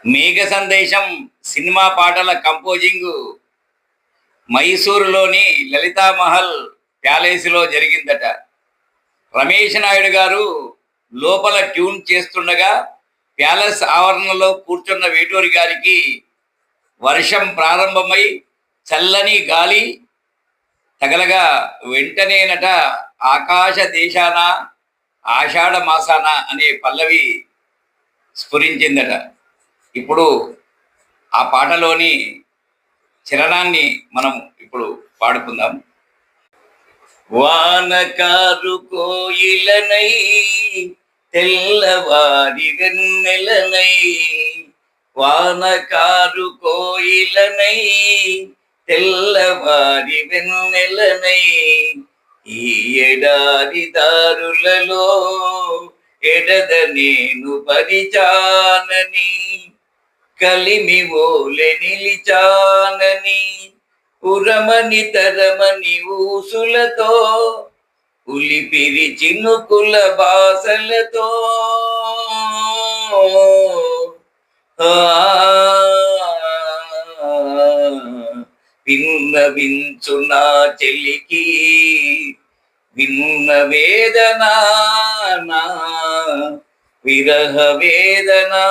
మేఘ సందేశం సినిమా పాటల కంపోజింగ్ మైసూరులోని లలితామహల్ ప్యాలెస్లో జరిగిందట. రమేష్ నాయుడు గారు లోపల ట్యూన్ చేస్తుండగా ప్యాలెస్ ఆవరణలో కూర్చున్న వేటూరి గారికి వర్షం ప్రారంభమై చల్లని గాలి తగలగా వెంటనేనట ఆకాశ దేశాన ఆషాఢ మాసాన అనే పల్లవి స్ఫురించిందట. ఇప్పుడు ఆ పాటలోని చరణాన్ని మనం ఇప్పుడు పాడుకుందాం. వానకారు కోయిలనై తెల్లవారి వెన్నెలనై, వానకారు కోయిలనై తెల్లవారి వెన్నెలనై, ఈ ఎడారి దారులలో ఎడద నేను పరిచానని, కలిమి ఓలె నిలిచానని, ఉరమని తరమని ఊసులతో ఉలిపిరి చినుకుల బాసలతో విన్నవించు నా చెలికి విన్న వేదనా, విరహ వేదనా,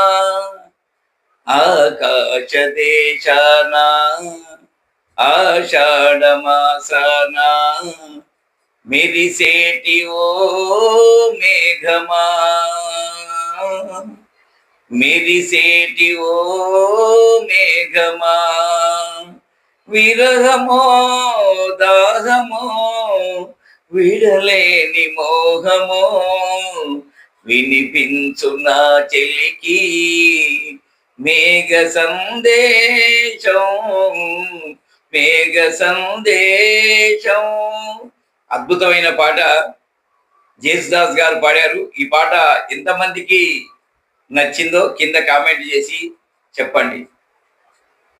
ఆకాశ దేశాన ఆషాఢ మాసాన మెరిసేటి ఓ మేఘమా, మెరిసేటి ఓ మేఘమా, విరహమో దాహమో విడలేని మోహమో వినిపించు నా చెలికి మేఘ సందేశం, మేఘ సందేశం. అద్భుతమైన పాట జేసుదాస్ గారు పాడారు. ఈ పాట ఎంతమందికి నచ్చిందో కింద కామెంట్ చేసి చెప్పండి.